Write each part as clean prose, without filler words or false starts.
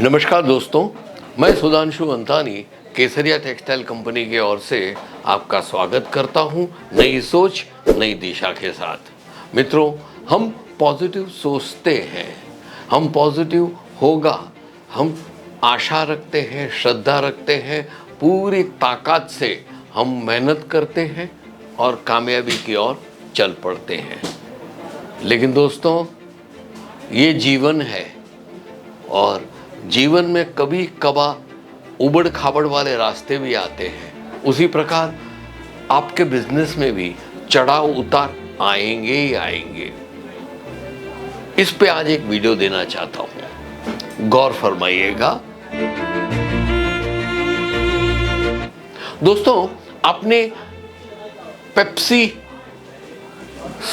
नमस्कार दोस्तों, मैं सुधांशु अंतानी केसरिया टेक्सटाइल कंपनी की ओर से आपका स्वागत करता हूं नई सोच नई दिशा के साथ। मित्रों, हम पॉजिटिव सोचते हैं, हम पॉजिटिव होगा, हम आशा रखते हैं, श्रद्धा रखते हैं, पूरी ताकत से हम मेहनत करते हैं और कामयाबी की ओर चल पड़ते हैं। लेकिन दोस्तों, ये जीवन है और जीवन में कभी कभा उबड़ खाबड़ वाले रास्ते भी आते हैं। उसी प्रकार आपके बिजनेस में भी चढ़ाव उतार आएंगे ही आएंगे। इस पे आज एक वीडियो देना चाहता हूं, गौर फरमाइएगा। दोस्तों, आपने पेप्सी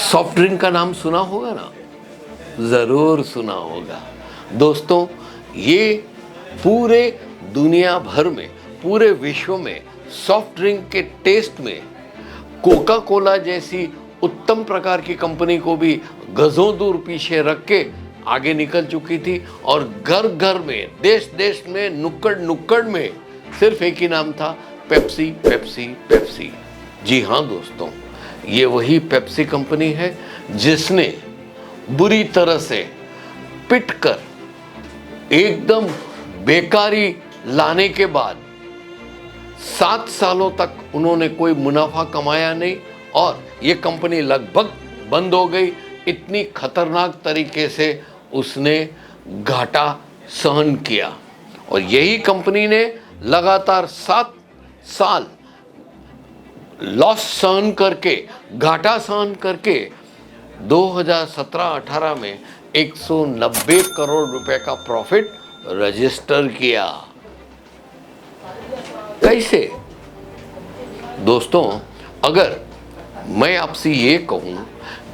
सॉफ्ट ड्रिंक का नाम सुना होगा ना? जरूर सुना होगा। दोस्तों, ये पूरे दुनिया भर में, पूरे विश्व में सॉफ्ट ड्रिंक के टेस्ट में कोका कोला जैसी उत्तम प्रकार की कंपनी को भी गजों दूर पीछे रख के आगे निकल चुकी थी और घर घर में, देश देश में, नुक्कड़ नुक्कड़ में सिर्फ एक ही नाम था, पेप्सी पेप्सी पेप्सी। जी हाँ दोस्तों, ये वही पेप्सी कंपनी है जिसने बुरी तरह से पिट कर एकदम बेकारी लाने के बाद 7 सालों तक उन्होंने कोई मुनाफा कमाया नहीं और ये कंपनी लगभग बंद हो गई। इतनी खतरनाक तरीके से उसने घाटा सहन किया और यही कंपनी ने लगातार 7 साल लॉस सहन करके, घाटा सहन करके 2017-18 में 190 करोड़ रुपए का प्रॉफिट रजिस्टर किया। कैसे? दोस्तों, अगर मैं आपसे ये कहूं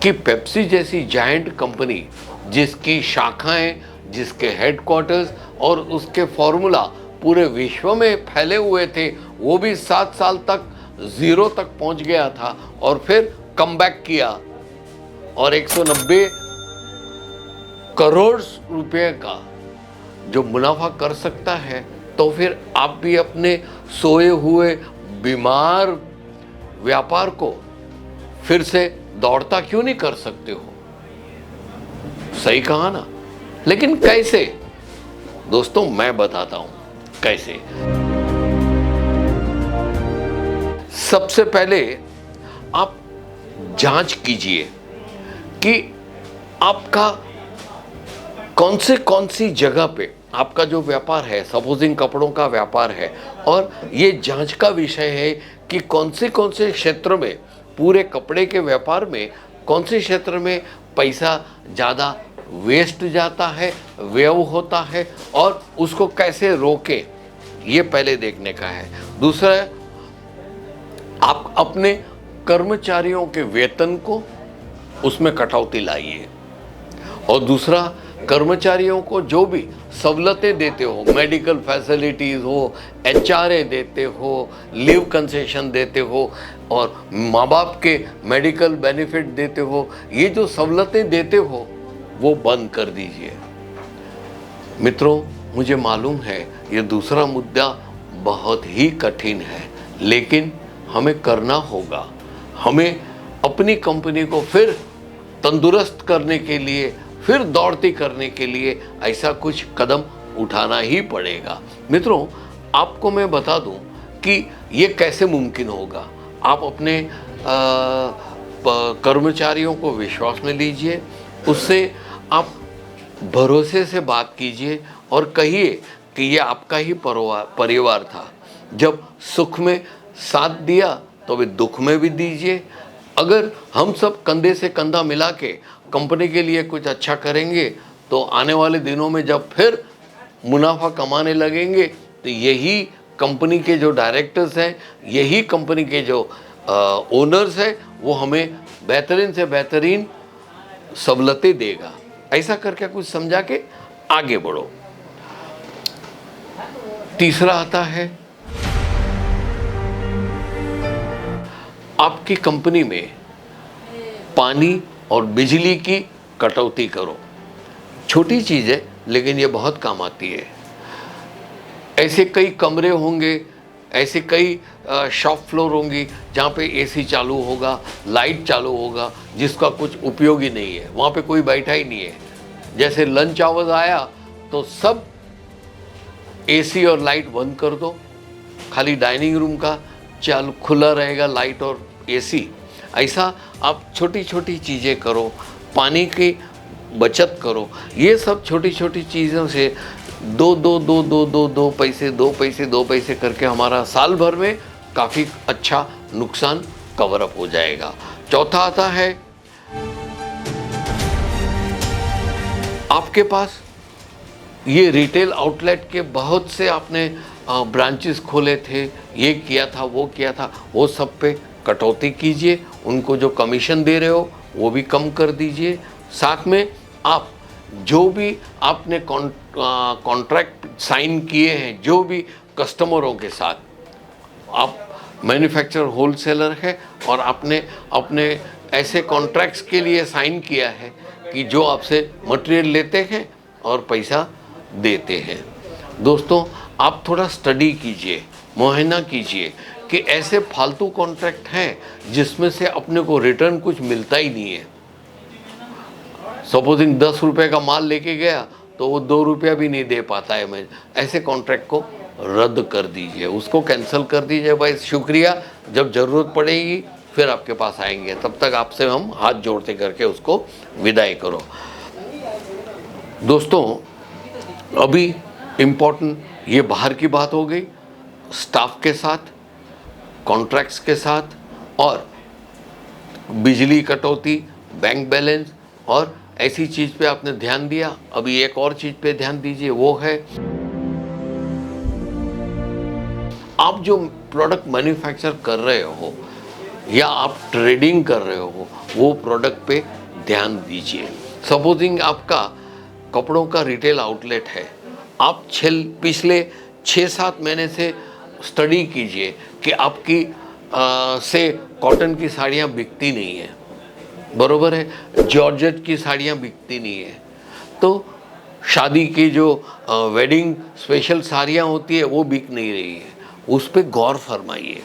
कि पेप्सी जैसी जायंट कंपनी जिसकी शाखाएं, जिसके हेडक्वार्टर्स और उसके फॉर्मूला पूरे विश्व में फैले हुए थे, वो भी 7 साल तक जीरो तक पहुंच गया था और फिर कमबैक किया और 190 करोड़ रुपए का जो मुनाफा कर सकता है, तो फिर आप भी अपने सोए हुए बीमार व्यापार को फिर से दौड़ता क्यों नहीं कर सकते हो? सही कहा ना? लेकिन कैसे? दोस्तों, मैं बताता हूं कैसे। सबसे पहले आप जांच कीजिए कि आपका कौन सी जगह पे आपका जो व्यापार है, सपोजिंग कपड़ों का व्यापार है, और ये जांच का विषय है कि कौन से क्षेत्र में, पूरे कपड़े के व्यापार में कौन से क्षेत्र में पैसा ज़्यादा वेस्ट जाता है, व्यय होता है और उसको कैसे रोकें, ये पहले देखने का है। दूसरा, आप अपने कर्मचारियों के वेतन को उसमें कटौती लाइए और दूसरा, कर्मचारियों को जो भी सवलतें देते हो, मेडिकल फैसिलिटीज़ हो, एचआरए देते हो, लीव कंसेशन देते हो और माँ बाप के मेडिकल बेनिफिट देते हो, ये जो सवलतें देते हो वो बंद कर दीजिए। मित्रों, मुझे मालूम है ये दूसरा मुद्दा बहुत ही कठिन है, लेकिन हमें करना होगा। हमें अपनी कंपनी को फिर तंदुरुस्त करने के लिए, फिर दौड़ती करने के लिए ऐसा कुछ कदम उठाना ही पड़ेगा। मित्रों, आपको मैं बता दूं कि ये कैसे मुमकिन होगा। आप अपने कर्मचारियों को विश्वास में लीजिए, उससे आप भरोसे से बात कीजिए और कहिए कि ये आपका ही परिवार था। जब सुख में साथ दिया तो वे दुख में भी दीजिए। अगर हम सब कंधे से कंधा मिला के कंपनी के लिए कुछ अच्छा करेंगे तो आने वाले दिनों में जब फिर मुनाफा कमाने लगेंगे तो यही कंपनी के जो डायरेक्टर्स हैं, यही कंपनी के जो ओनर्स हैं, वो हमें बेहतरीन से बेहतरीन सवलतें देगा। ऐसा करके कुछ समझा के आगे बढ़ो। तीसरा आता है, आपकी कंपनी में पानी और बिजली की कटौती करो। छोटी चीज़ है लेकिन ये बहुत काम आती है। ऐसे कई कमरे होंगे, ऐसे कई शॉप फ्लोर होंगी जहाँ पे एसी चालू होगा, लाइट चालू होगा, जिसका कुछ उपयोग ही नहीं है, वहाँ पे कोई बैठा ही नहीं है। जैसे लंच आवर्स आया तो सब एसी और लाइट बंद कर दो, खाली डाइनिंग रूम का चालू खुला रहेगा लाइट और एसी। ऐसा आप छोटी छोटी चीज़ें करो, पानी की बचत करो। ये सब छोटी छोटी चीज़ों से दो पैसे करके हमारा साल भर में काफ़ी अच्छा नुकसान कवर अप हो जाएगा। चौथा आता है, आपके पास ये रिटेल आउटलेट के बहुत से आपने ब्रांचेस खोले थे, ये किया था, वो किया था, वो सब पे कटौती कीजिए। उनको जो कमीशन दे रहे हो वो भी कम कर दीजिए। साथ में आप जो भी आपने कॉन्ट्रैक्ट साइन किए हैं, जो भी कस्टमरों के साथ, आप मैन्युफैक्चरर होलसेलर है और आपने अपने ऐसे कॉन्ट्रैक्ट्स के लिए साइन किया है कि जो आपसे मटेरियल लेते हैं और पैसा देते हैं। दोस्तों, आप थोड़ा स्टडी कीजिए, मुआयना कीजिए कि ऐसे फालतू कॉन्ट्रैक्ट हैं जिसमें से अपने को रिटर्न कुछ मिलता ही नहीं है। सपोजिंग 10 रुपये का माल लेके गया तो वो 2 रुपया भी नहीं दे पाता है। मैं ऐसे कॉन्ट्रैक्ट को रद्द कर दीजिए, उसको कैंसिल कर दीजिए। भाई शुक्रिया, जब ज़रूरत पड़ेगी फिर आपके पास आएंगे, तब तक आपसे हम हाथ जोड़ते करके उसको विदाई करो। दोस्तों, अभी इम्पोर्टेंट ये बाहर की बात हो गई, स्टाफ के साथ, कॉन्ट्रैक्ट्स के साथ, और बिजली कटौती, बैंक बैलेंस और ऐसी चीज़ पे आपने ध्यान दिया। अभी एक और चीज़ पे ध्यान दीजिए, वो है आप जो प्रोडक्ट मैन्युफैक्चर कर रहे हो या आप ट्रेडिंग कर रहे हो, वो प्रोडक्ट पे ध्यान दीजिए। सपोजिंग आपका कपड़ों का रिटेल आउटलेट है, आप पिछले 6-7 महीने से स्टडी कीजिए कि आपकी से कॉटन की साड़ियाँ बिकती नहीं है, बरोबर है, जॉर्जेट की साड़ियाँ बिकती नहीं है, तो शादी की जो वेडिंग स्पेशल साड़ियाँ होती है वो बिक नहीं रही है। उस पर गौर फरमाइए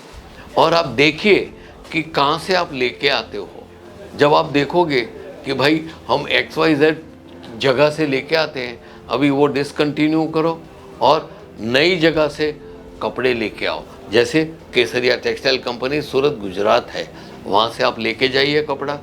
और आप देखिए कि कहाँ से आप लेके आते हो। जब आप देखोगे कि भाई हम XYZ जगह से लेके आते हैं, अभी वो डिसकंटिन्यू करो और नई जगह से कपड़े लेके आओ। जैसे केसरिया टेक्सटाइल कंपनी सूरत गुजरात है, वहाँ से आप लेके जाइए कपड़ा,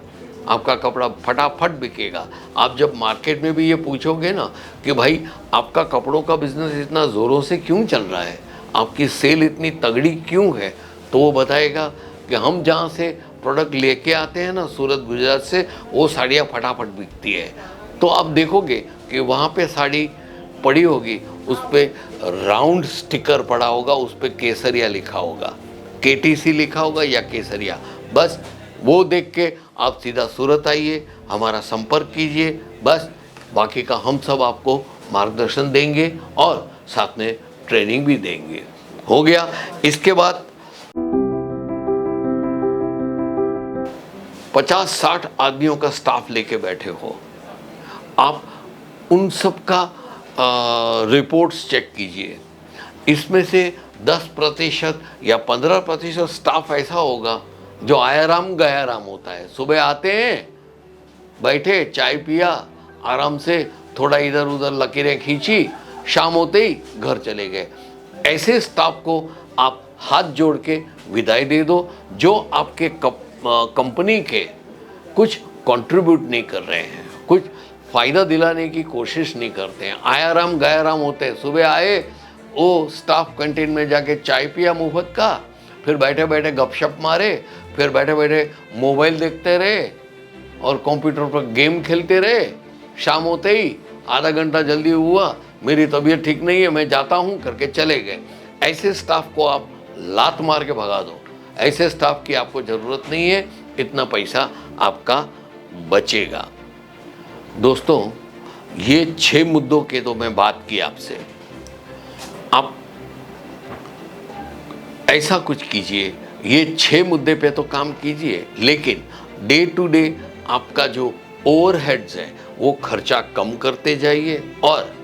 आपका कपड़ा फटाफट बिकेगा। आप जब मार्केट में भी ये पूछोगे ना कि भाई आपका कपड़ों का बिजनेस इतना ज़ोरों से क्यों चल रहा है, आपकी सेल इतनी तगड़ी क्यों है, तो वो बताएगा कि हम जहाँ से प्रोडक्ट लेके आते हैं ना सूरत गुजरात से, वो साड़ियाँ फटाफट बिकती है। तो आप देखोगे कि वहाँ पे साड़ी पड़ी होगी, उस पर राउंड स्टिकर पड़ा होगा, उस पर केसरिया लिखा होगा, KTC लिखा होगा या केसरिया। बस वो देख के आप सीधा सूरत आइए, हमारा संपर्क कीजिए, बस बाकी का हम सब आपको मार्गदर्शन देंगे और साथ में ट्रेनिंग भी देंगे। हो गया। इसके बाद 50-60 आदमियों का स्टाफ लेके बैठे हो, आप उन सब का रिपोर्ट्स चेक कीजिए। इसमें से 10% या 15% स्टाफ ऐसा होगा जो आया गया राम होता है। सुबह आते हैं, बैठे, चाय पिया, आराम से थोड़ा इधर उधर लकीरें खींची, शाम होते ही घर चले गए। ऐसे स्टाफ को आप हाथ जोड़ के विदाई दे दो, जो आपके कंपनी के कुछ कंट्रीब्यूट नहीं कर रहे हैं, कुछ फ़ायदा दिलाने की कोशिश नहीं करते हैं, आया राम गया राम होते हैं। सुबह आए, वो स्टाफ कैंटीन में जाके चाय पिया मुफ्त का, फिर बैठे बैठे गपशप मारे, फिर बैठे बैठे मोबाइल देखते रहे और कंप्यूटर पर गेम खेलते रहे। शाम होते ही आधा घंटा जल्दी हुआ, मेरी तबीयत ठीक नहीं है, मैं जाता हूँ करके चले गए। ऐसे स्टाफ को आप लात मार के भगा दो। ऐसे स्टाफ की आपको ज़रूरत नहीं है, इतना पैसा आपका बचेगा। दोस्तों, ये 6 मुद्दों के तो मैं बात की आपसे। आप ऐसा कुछ कीजिए, ये 6 मुद्दे पे तो काम कीजिए, लेकिन डे टू डे आपका जो ओवरहेड्स है वो खर्चा कम करते जाइए और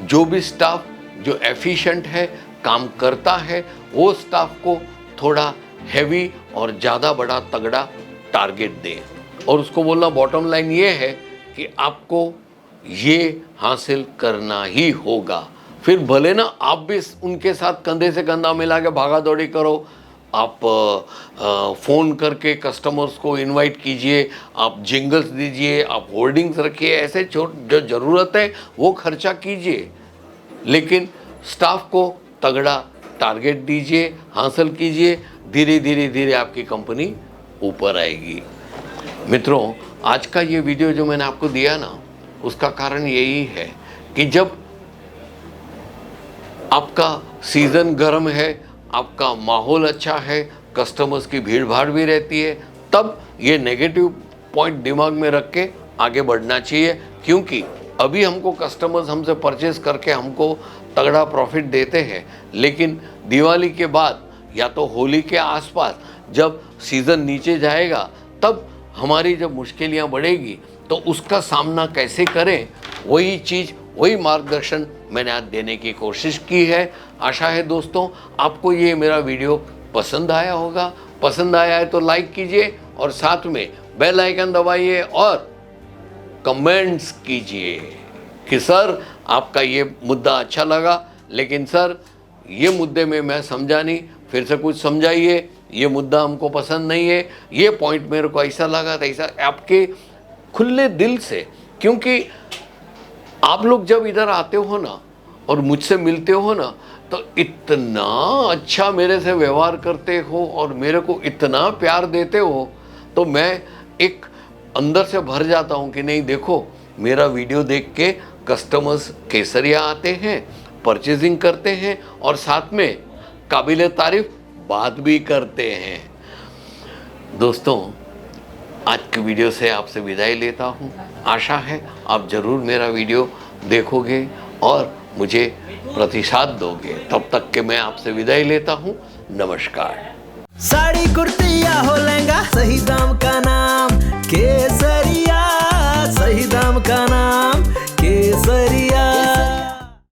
जो भी स्टाफ जो एफिशिएंट है, काम करता है वो स्टाफ को थोड़ा हैवी और ज़्यादा बड़ा तगड़ा टारगेट दे और उसको बोलना बॉटम लाइन ये है कि आपको ये हासिल करना ही होगा। फिर भले ना आप भी उनके साथ कंधे से कंधा मिला के भागा दौड़ी करो, आप फ़ोन करके कस्टमर्स को इनवाइट कीजिए, आप जिंगल्स दीजिए, आप होर्डिंग्स रखिए, ऐसे जो ज़रूरत है वो खर्चा कीजिए, लेकिन स्टाफ को तगड़ा टारगेट दीजिए, हासिल कीजिए। धीरे धीरे धीरे आपकी कंपनी ऊपर आएगी। मित्रों, आज का ये वीडियो जो मैंने आपको दिया ना, उसका कारण यही है कि जब आपका सीज़न गर्म है, आपका माहौल अच्छा है, कस्टमर्स की भीड़ भाड़ भी रहती है, तब ये नेगेटिव पॉइंट दिमाग में रख के आगे बढ़ना चाहिए। क्योंकि अभी हमको कस्टमर्स हमसे परचेस करके हमको तगड़ा प्रॉफिट देते हैं, लेकिन दिवाली के बाद या तो होली के आसपास जब सीज़न नीचे जाएगा, तब हमारी जब मुश्किलें बढ़ेगी तो उसका सामना कैसे करें, वही चीज़, वही मार्गदर्शन मैंने आज देने की कोशिश की है। आशा है दोस्तों आपको ये मेरा वीडियो पसंद आया होगा। पसंद आया है तो लाइक कीजिए और साथ में बेल आइकन दबाइए और कमेंट्स कीजिए कि सर आपका ये मुद्दा अच्छा लगा, लेकिन सर ये मुद्दे में मैं समझा नहीं, फिर से कुछ समझाइए, ये मुद्दा हमको पसंद नहीं है, ये पॉइंट मेरे को ऐसा लगा था, ऐसा, आपके खुले दिल से। क्योंकि आप लोग जब इधर आते हो ना और मुझसे मिलते हो ना, तो इतना अच्छा मेरे से व्यवहार करते हो और मेरे को इतना प्यार देते हो, तो मैं एक अंदर से भर जाता हूँ कि नहीं, देखो मेरा वीडियो देख के कस्टमर्स केसरिया आते हैं, परचेजिंग करते हैं और साथ में काबिल तारीफ बात भी करते हैं। दोस्तों, आज की वीडियो से आपसे विदाई लेता हूँ। आशा है आप ज़रूर मेरा वीडियो देखोगे और मुझे प्रतिसाद दोगे। तब तक के मैं आपसे विदाई लेता हूँ। नमस्कार। साड़ी कुर्ती या हो लहंगा, सही